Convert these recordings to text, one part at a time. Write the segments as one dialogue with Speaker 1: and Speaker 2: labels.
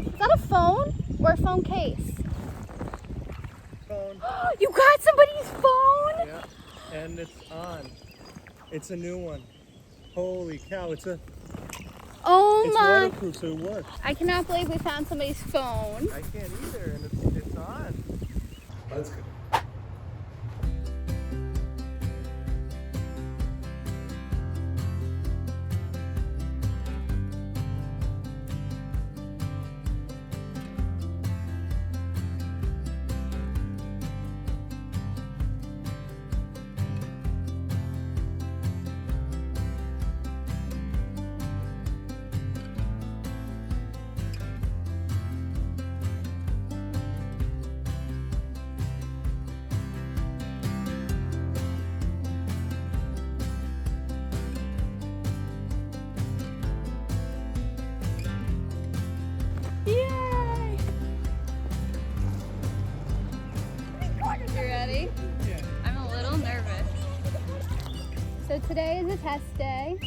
Speaker 1: Is that a phone or a phone case?
Speaker 2: Phone.
Speaker 1: You got somebody's phone?
Speaker 2: Yeah, and it's on. It's a new one. Holy cow! It's waterproof, so it works.
Speaker 1: I cannot believe we found somebody's phone.
Speaker 2: I can't either, and it's on. That's good.
Speaker 1: Yay! You ready?
Speaker 2: Yeah.
Speaker 1: I'm a little nervous. So today is a test day.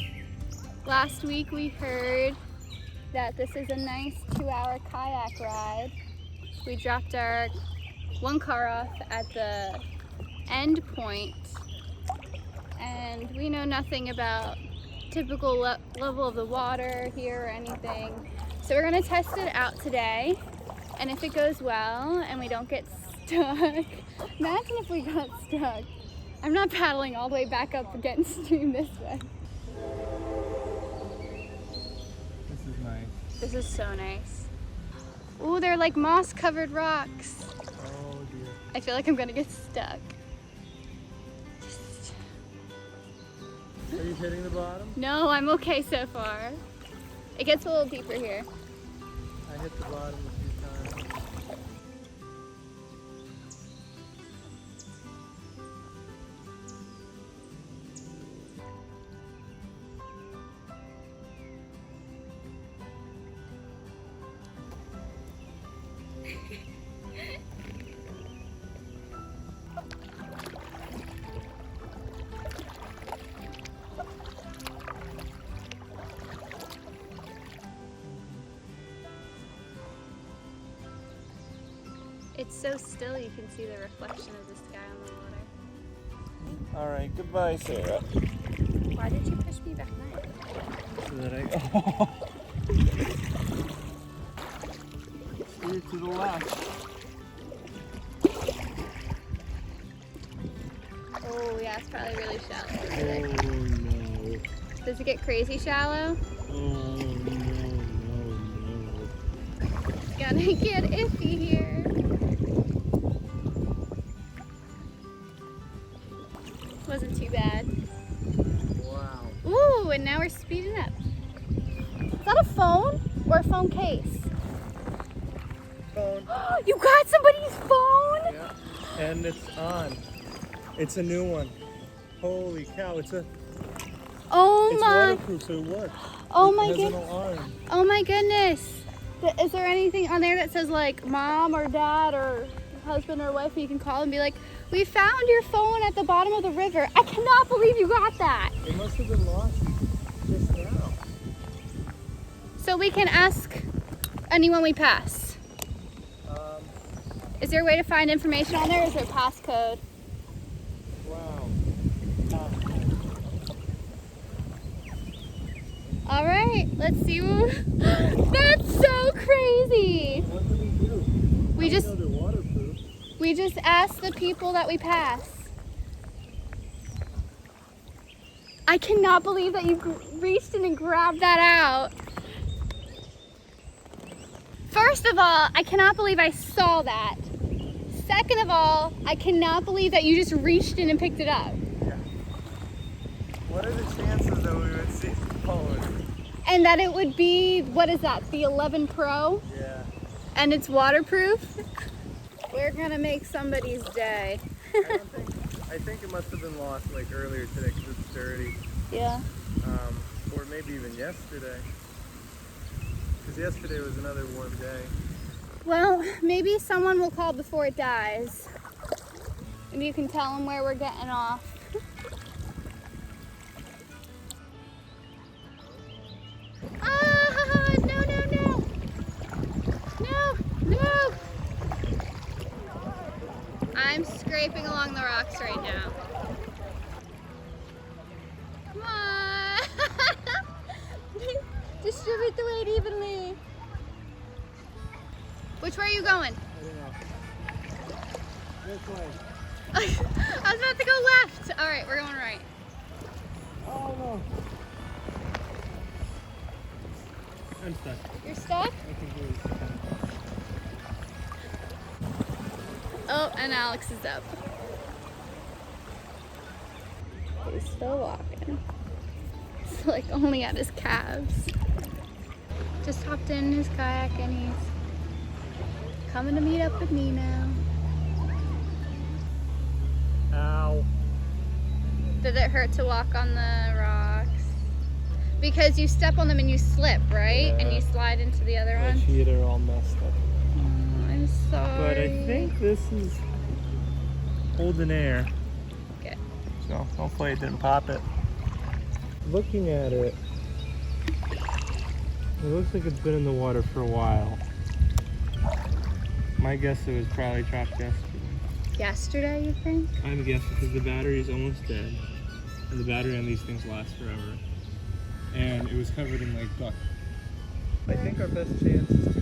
Speaker 1: Last week we heard that this is a nice 2-hour kayak ride. We dropped our one car off at the end point, and we know nothing about typical level of the water here or anything. So we're gonna test it out today, and if it goes well and we don't get stuck, imagine if we got stuck. I'm not paddling all the way back up against stream this way.
Speaker 2: This is nice.
Speaker 1: This is so nice. Ooh, they're like moss covered rocks.
Speaker 2: Oh dear.
Speaker 1: I feel like I'm gonna get stuck.
Speaker 2: Are you hitting the bottom?
Speaker 1: No, I'm okay so far. It gets a little deeper here.
Speaker 2: I hit the bottom a few times.
Speaker 1: It's so still you can see the reflection of the sky on the water.
Speaker 2: All right, goodbye, Sarah.
Speaker 1: Why did you push me back there?
Speaker 2: So that I steer to the left.
Speaker 1: Oh yeah, it's probably really shallow over
Speaker 2: Oh
Speaker 1: there.
Speaker 2: no.
Speaker 1: Does it get crazy shallow?
Speaker 2: Oh no.
Speaker 1: It's gonna get iffy here. Wasn't too bad.
Speaker 2: Wow.
Speaker 1: Ooh, and now we're speeding up. Is that a phone or a phone case?
Speaker 2: Phone.
Speaker 1: You got somebody's phone?
Speaker 2: Yeah, and it's on. It's a new one. Holy cow! It's
Speaker 1: Oh my!
Speaker 2: waterproof, so it works.
Speaker 1: Oh
Speaker 2: It
Speaker 1: my
Speaker 2: has an
Speaker 1: goodness!
Speaker 2: alarm.
Speaker 1: Oh my goodness! Is there anything on there that says like mom or dad or husband or wife you can call and be like, we found your phone at the bottom of the river. I cannot believe you got that.
Speaker 2: It must have been lost just now.
Speaker 1: So we can ask anyone we pass. Is there a way to find information on there? Or is there a passcode?
Speaker 2: Wow.
Speaker 1: All right, let's see. That's so crazy.
Speaker 2: What do we do?
Speaker 1: We just
Speaker 2: I know they're waterproof.
Speaker 1: We just asked the people that we pass. I cannot believe that you reached in and grabbed that out. First of all, I cannot believe I saw that. Second of all, I cannot believe that you just reached in and picked it up.
Speaker 2: Yeah. What are the chances that we would see the phone?
Speaker 1: And that it would be, what is that, the 11 Pro?
Speaker 2: Yeah.
Speaker 1: And it's waterproof? We're gonna make somebody's day.
Speaker 2: I think it must have been lost like earlier today because it's dirty.
Speaker 1: Yeah.
Speaker 2: Or maybe even yesterday. Because yesterday was another warm day.
Speaker 1: Well, maybe someone will call before it dies. Maybe you can tell them where we're getting off. Ah, no, no, no. scraping along the rocks right now. Come on! Distribute the weight evenly. Which way are you going?
Speaker 2: I don't know. This way.
Speaker 1: I was about to go left. All right, we're going right.
Speaker 2: Oh no. I'm stuck.
Speaker 1: You're stuck?
Speaker 2: I can do it.
Speaker 1: Oh, and Alex is up. He's still walking. It's like only at his calves. Just hopped in his kayak and he's coming to meet up with me now.
Speaker 2: Ow.
Speaker 1: Did it hurt to walk on the rocks? Because you step on them and you slip, right?
Speaker 2: Yeah.
Speaker 1: And you slide into the other
Speaker 2: My
Speaker 1: one.
Speaker 2: feet are all messed up.
Speaker 1: Oh, I'm sorry.
Speaker 2: But I think this is holding air.
Speaker 1: Okay.
Speaker 2: So hopefully it didn't pop it. Looking at it, it looks like it's been in the water for a while. My guess it was probably dropped yesterday.
Speaker 1: Yesterday, you think?
Speaker 2: I'm guessing because the battery is almost dead. And the battery on these things lasts forever. And it was covered in like duck. I think our best chance is to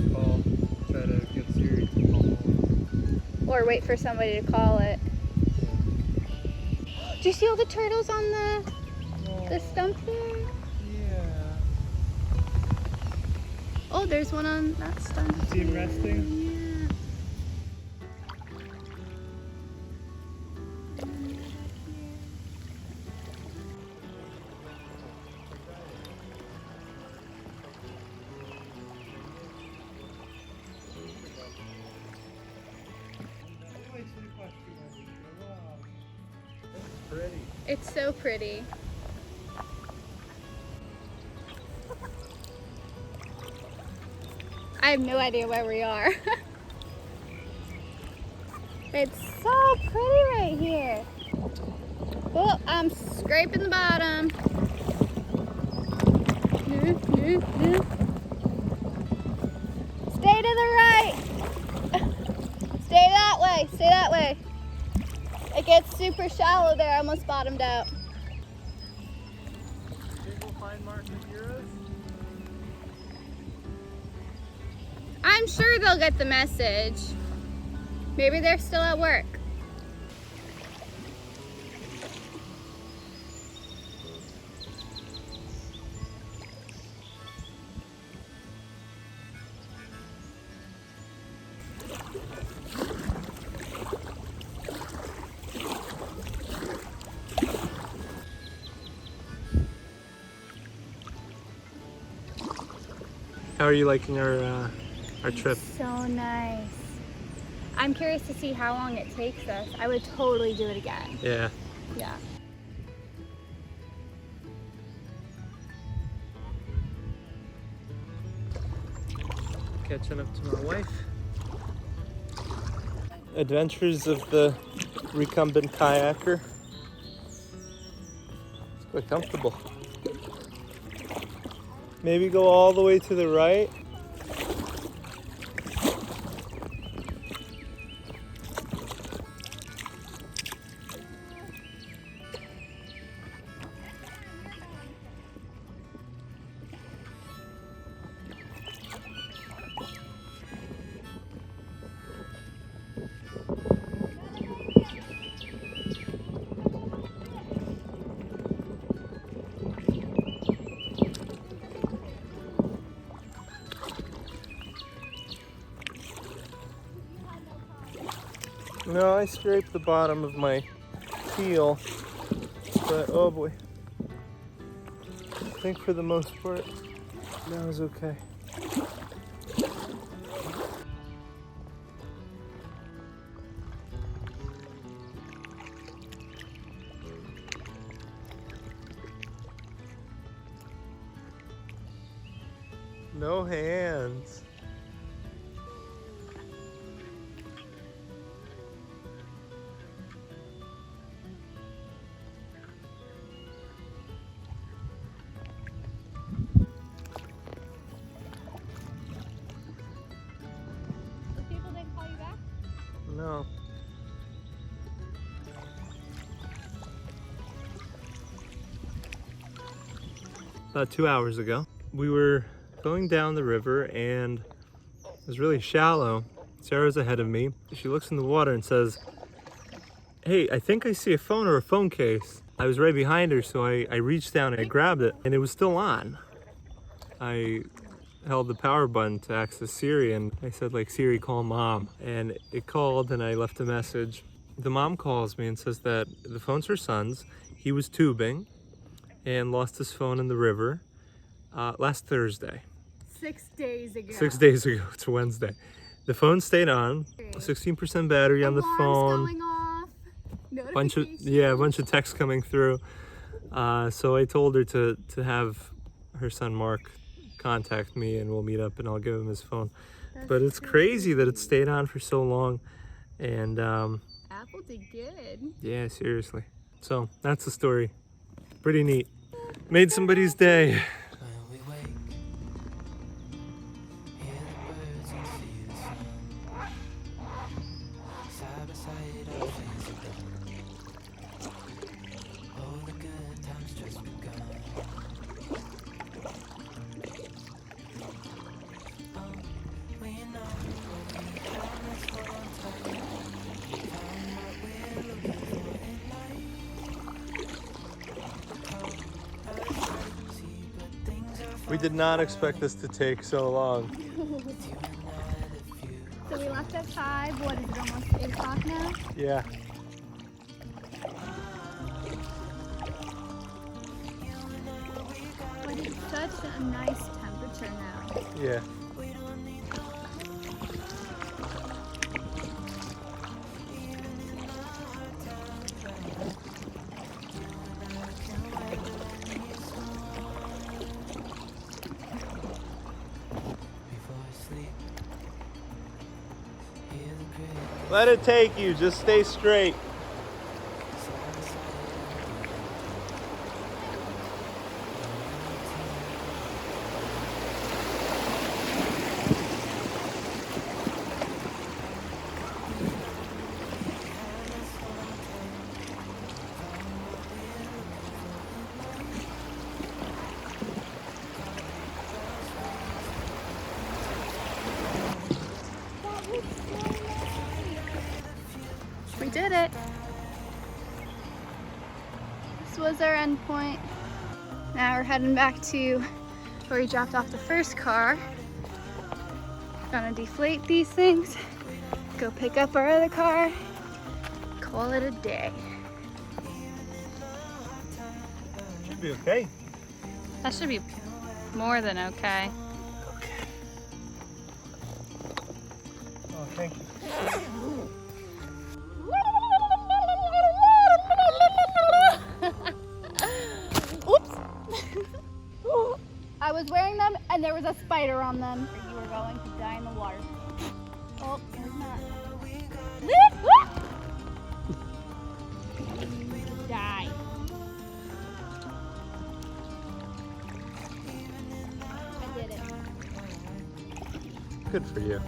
Speaker 2: try to get Siri to call home.
Speaker 1: Or wait for somebody to call it. Do you see all the turtles on the stump there?
Speaker 2: Yeah.
Speaker 1: Oh, there's one on that stump.
Speaker 2: See him resting?
Speaker 1: Yeah.
Speaker 2: Pretty.
Speaker 1: It's so pretty. I have no idea where we are. It's so pretty right here. Oh, I'm scraping the bottom. Stay to the right. Stay that way. Stay that way. It gets super shallow there. I almost bottomed out.
Speaker 2: Think we'll find Mark and Kira's?
Speaker 1: I'm sure they'll get the message. Maybe they're still at work.
Speaker 2: How are you liking our trip?
Speaker 1: So nice. I'm curious to see how long it takes us. I would totally do it again.
Speaker 2: Yeah.
Speaker 1: Yeah.
Speaker 2: Catching up to my wife. Adventures of the recumbent kayaker. It's quite comfortable. Maybe go all the way to the right. No, I scraped the bottom of my heel, but oh boy. I think for the most part, that was okay. No hands.
Speaker 1: The people didn't call you back?
Speaker 2: No. about 2 hours ago. We were going down the river and it was really shallow. Sarah's ahead of me. She looks in the water and says, "Hey, I think I see a phone or a phone case." I was right behind her, so I reached down and I grabbed it, and it was still on. I held the power button to access Siri, and I said, like, "Siri, call mom." And it called, and I left a message. The mom calls me and says that the phone's her son's. He was tubing and lost his phone in the river last Thursday.
Speaker 1: 6 days ago.
Speaker 2: 6 days ago. It's Wednesday. The phone stayed on. 16% battery on the phone.
Speaker 1: Going off.
Speaker 2: Bunch of texts coming through. So I told her to have her son Mark contact me, and we'll meet up and I'll give him his phone. But it's crazy that it stayed on for so long. And
Speaker 1: Apple did good.
Speaker 2: yeah, seriously. So that's the story. Pretty neat. Made somebody's day. We did not expect this to take so long.
Speaker 1: So we left at 5. What is it, almost 8 o'clock now?
Speaker 2: Yeah.
Speaker 1: But it's such a nice temperature now.
Speaker 2: Yeah. Let it take you, just stay straight.
Speaker 1: We did it. This was our end point. Now we're heading back to where we dropped off the first car. Gonna deflate these things, go pick up our other car, call it a day.
Speaker 2: Should be okay.
Speaker 1: That should be more than okay.
Speaker 2: Oh, thank you.
Speaker 1: Oops! I was wearing them and there was a spider on them. You were going to die in the water. Oh, there's not. Die. I did it.
Speaker 2: Good for you.